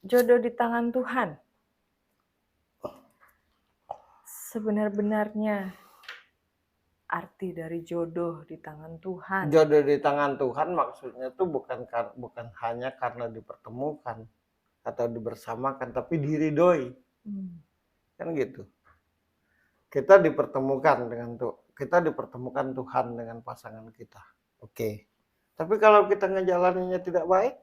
Jodoh di tangan Tuhan. Sebenar-benarnya arti dari jodoh di tangan Tuhan. Jodoh di tangan Tuhan maksudnya tuh bukan hanya karena dipertemukan atau dibersamakan, tapi diridhoi. Kan gitu. Kita dipertemukan Tuhan dengan pasangan kita. Oke. Tapi kalau kita ngejalaninnya tidak baik,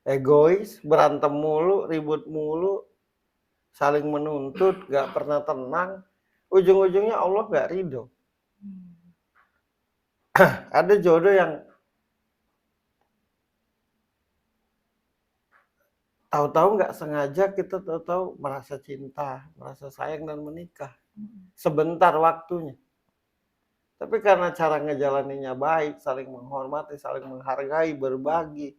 egois, berantem mulu, ribut mulu, saling menuntut, gak pernah tenang, ujung-ujungnya Allah gak ridho. Ada jodoh yang tahu-tahu nggak sengaja kita tahu-tahu merasa cinta, merasa sayang dan menikah. Sebentar waktunya. Tapi karena cara ngejalaninnya baik, saling menghormati, saling menghargai, berbagi,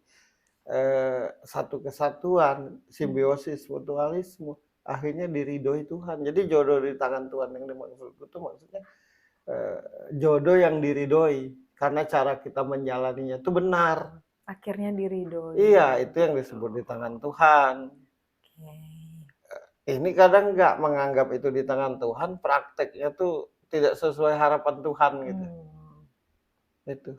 satu kesatuan, simbiosis, mutualisme, akhirnya diridhoi Tuhan. Jadi jodoh di tangan Tuhan yang dimaksud itu maksudnya jodoh yang diridhoi karena cara kita menjalaninya itu benar. Akhirnya diridhoi. Iya, itu yang disebut di tangan Tuhan. Ini kadang nggak menganggap itu di tangan Tuhan, prakteknya tuh tidak sesuai harapan Tuhan gitu. Itu.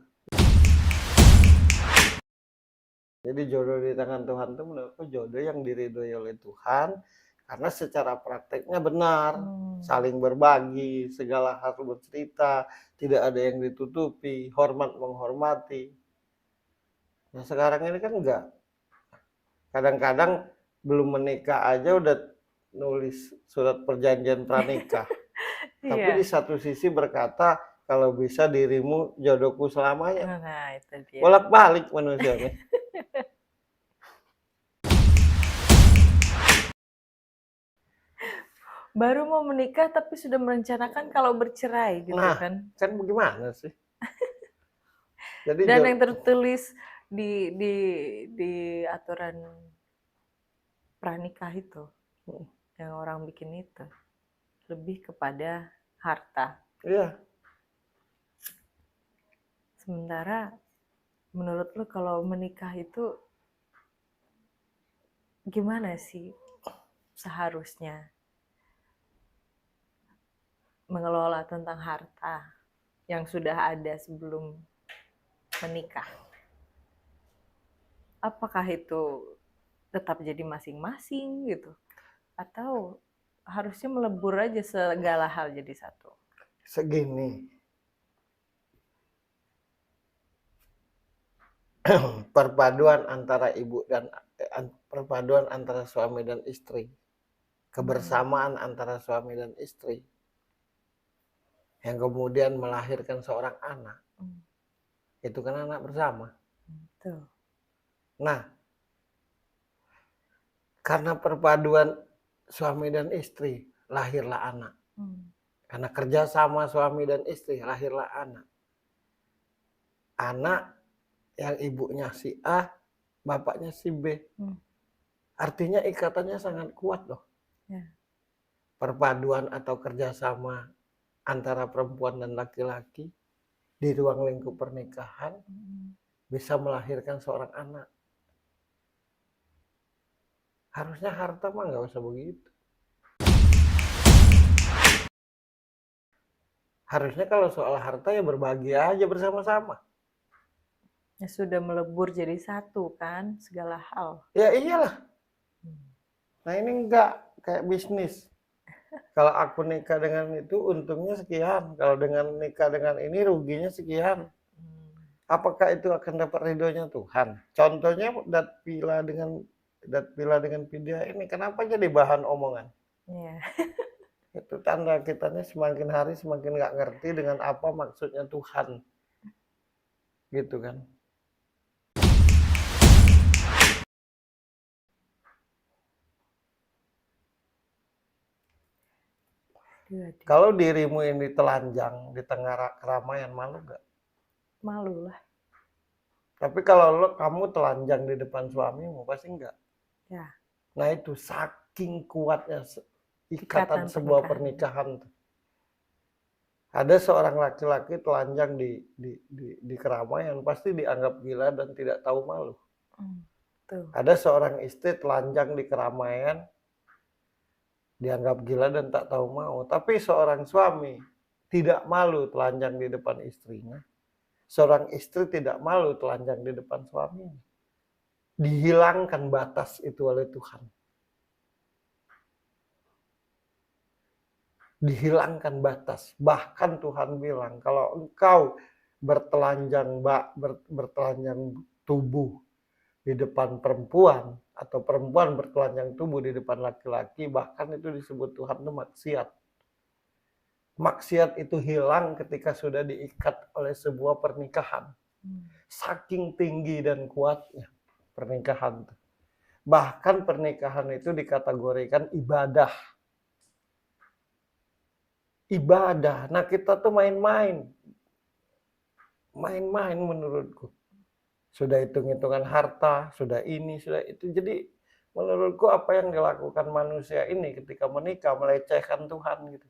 Jadi jodoh di tangan Tuhan itu menurutku jodoh yang diridhoi oleh Tuhan karena secara prakteknya benar, saling berbagi, segala hal bercerita, tidak ada yang ditutupi, hormat menghormati. Nah sekarang ini kan enggak. Kadang-kadang belum menikah aja udah nulis surat perjanjian pranikah. Tapi di satu sisi berkata kalau bisa dirimu jodohku selamanya. Nah, itu dia. Bolak-balik manusianya. Baru mau menikah tapi sudah merencanakan kalau bercerai gitu Nah, kan. kan bagaimana sih? Jadi Dan yang tertulis di aturan pranikah itu, yang orang bikin itu, lebih kepada harta. iya. Sementara menurut lu kalau menikah itu gimana sih seharusnya mengelola tentang harta yang sudah ada sebelum menikah? Apakah itu tetap jadi masing-masing gitu? Atau harusnya melebur aja segala hal jadi satu? Segini. Perpaduan antara perpaduan antara suami dan istri. Kebersamaan antara suami dan istri. Yang kemudian melahirkan seorang anak. Itu kan anak bersama. Tuh. Nah, karena perpaduan suami dan istri, lahirlah anak. Karena kerjasama suami dan istri, lahirlah anak. Anak yang ibunya si A, bapaknya si B. Artinya ikatannya sangat kuat loh. Perpaduan atau kerjasama antara perempuan dan laki-laki di ruang lingkup pernikahan bisa melahirkan seorang anak. Harusnya harta mah nggak usah begitu. Harusnya kalau soal harta ya berbagi aja bersama-sama. Ya sudah melebur jadi satu kan segala hal. Ya iyalah. Nah ini enggak kayak bisnis. Kalau aku nikah dengan itu untungnya sekian. Kalau dengan nikah dengan ini ruginya sekian. Apakah itu akan dapat ridhonya Tuhan? Contohnya Datpila dengan Vidya ini kenapa jadi bahan omongan? Iya. Itu tanda kitanya semakin hari semakin nggak ngerti dengan apa maksudnya Tuhan. Gitu kan. Kalau dirimu ini telanjang di tengah keramaian, malu nggak? Malu lah. Tapi kalau kamu telanjang di depan suamimu, pasti enggak. Ya. Nah itu saking kuatnya ikatan sebuah pernikahan. Ada seorang laki-laki telanjang di keramaian, pasti dianggap gila dan tidak tahu malu. Tuh. Ada seorang istri telanjang di keramaian, dianggap gila dan tak tahu mau. Tapi seorang suami tidak malu telanjang di depan istrinya. Seorang istri tidak malu telanjang di depan suaminya. Dihilangkan batas itu oleh Tuhan. Dihilangkan batas. Bahkan Tuhan bilang, kalau engkau bertelanjang tubuh di depan perempuan, atau perempuan bertelanjang tubuh di depan laki-laki, bahkan itu disebut Tuhan itu maksiat. Maksiat itu hilang ketika sudah diikat oleh sebuah pernikahan. Saking tinggi dan kuatnya pernikahan. Bahkan pernikahan itu dikategorikan ibadah. Ibadah. Nah, kita tuh main-main. Main-main menurutku. Sudah hitung-hitungan harta, sudah ini, sudah itu. Jadi menurutku apa yang dilakukan manusia ini ketika menikah melecehkan Tuhan gitu.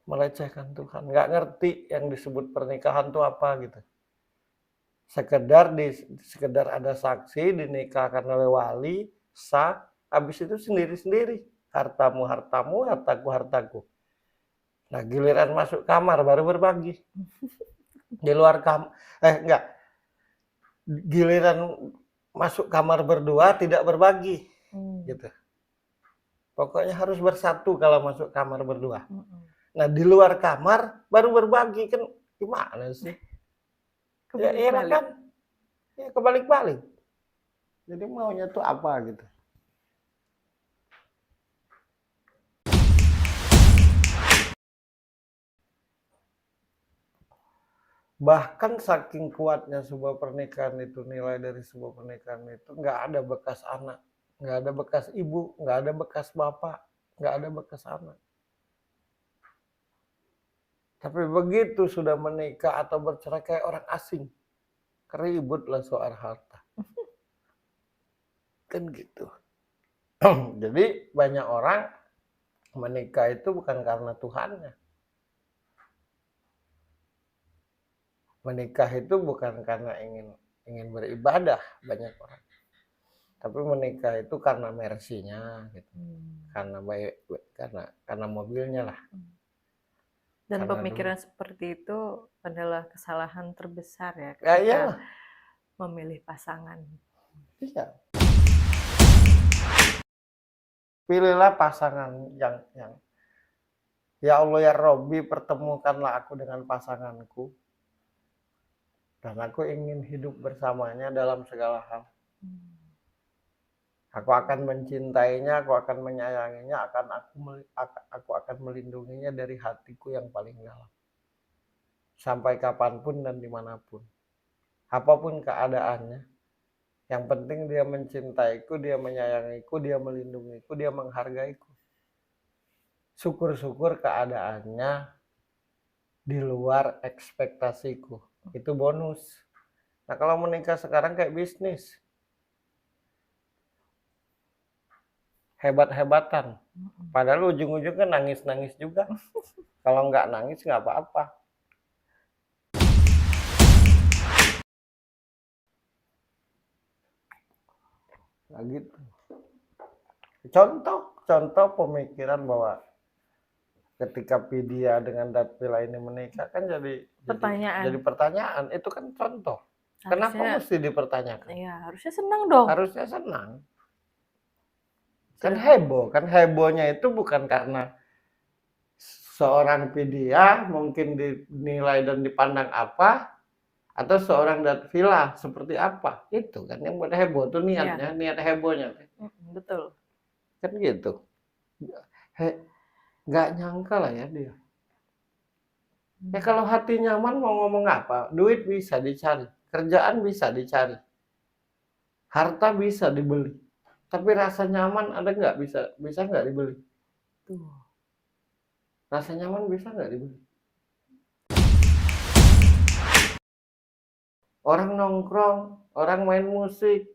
Melecehkan Tuhan. Nggak ngerti yang disebut pernikahan itu apa gitu. Sekedar ada saksi, dinikahkan oleh wali, sah, habis itu sendiri-sendiri. Hartamu, hartamu, hartaku, hartaku. Nah, giliran masuk kamar baru berbagi. Di luar kamar, enggak. Giliran masuk kamar berdua tidak berbagi. Gitu. Pokoknya harus bersatu kalau masuk kamar berdua. Nah, di luar kamar baru berbagi, kan gimana sih? Ya, iya kan? Ya, kebalik-balik. Jadi maunya tuh apa gitu. Bahkan saking kuatnya sebuah pernikahan itu, nilai dari sebuah pernikahan itu nggak ada bekas anak, nggak ada bekas ibu, nggak ada bekas bapak, nggak ada bekas anak. Tapi begitu sudah menikah atau bercerai kayak orang asing, keributlah soal harta. Kan gitu. Jadi banyak orang menikah itu bukan karena Tuhannya. Menikah itu bukan karena ingin beribadah, banyak orang. Tapi menikah itu karena mersinya gitu. Karena karena mobilnya lah. Dan Karena pemikiran seperti itu adalah kesalahan terbesar ya Ya, ketika iyalah. memilih pasangan. Iya. Pilihlah pasangan yang ya Allah ya Robbi, pertemukanlah aku dengan pasanganku. Dan aku ingin hidup bersamanya dalam segala hal. Aku akan mencintainya, aku akan menyayanginya, aku akan melindunginya dari hatiku yang paling dalam. Sampai kapanpun dan dimanapun. Apapun keadaannya. Yang penting dia mencintaiku, dia menyayangiku, dia melindungiku, dia menghargaiku. Syukur-syukur keadaannya di luar ekspektasiku. Itu bonus. Nah, kalau menikah sekarang kayak bisnis. Hebat-hebatan. Padahal ujung-ujungnya nangis-nangis juga. Kalau nggak nangis nggak apa-apa. Nah gitu. Contoh pemikiran bahwa ketika Pidia dengan Datvila ini menikah kan jadi pertanyaan. Itu kan contoh. Kenapa mesti dipertanyakan? Iya, harusnya senang dong. Harusnya senang. Kan heboh. Kan hebohnya itu bukan karena seorang Pidia mungkin dinilai dan dipandang apa, atau seorang Datvila seperti apa. Itu kan yang buat heboh tuh niatnya, niat hebohnya. Betul. Kan gitu. Nggak nyangka lah ya dia. Ya kalau hati nyaman mau ngomong apa, duit bisa dicari, kerjaan bisa dicari, harta bisa dibeli, tapi rasa nyaman ada nggak, bisa nggak dibeli? Tuh. Rasa nyaman bisa nggak dibeli? Orang nongkrong, orang main musik,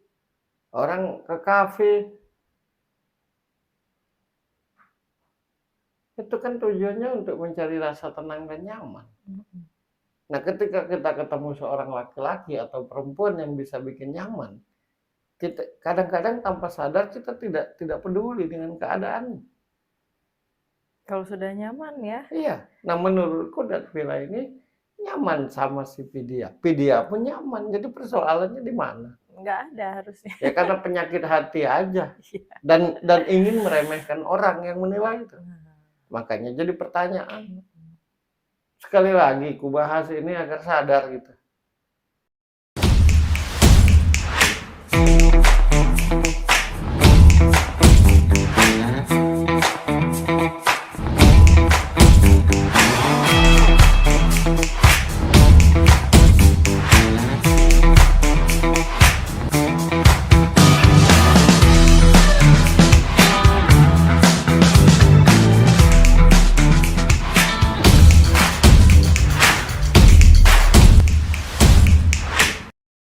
orang ke kafe, itu kan tujuannya untuk mencari rasa tenang dan nyaman. Nah, ketika kita ketemu seorang laki-laki atau perempuan yang bisa bikin nyaman, kita kadang-kadang tanpa sadar kita tidak peduli dengan keadaan. Kalau sudah nyaman ya. Iya. Nah, menurutku Datvila ini nyaman sama si Pidia. Pidia pun nyaman. Jadi persoalannya di mana? Nggak ada harusnya. Ya karena penyakit hati aja. Iya. Dan ingin meremehkan orang yang menilai itu. Makanya jadi pertanyaan. Sekali lagi ku bahas ini agar sadar gitu.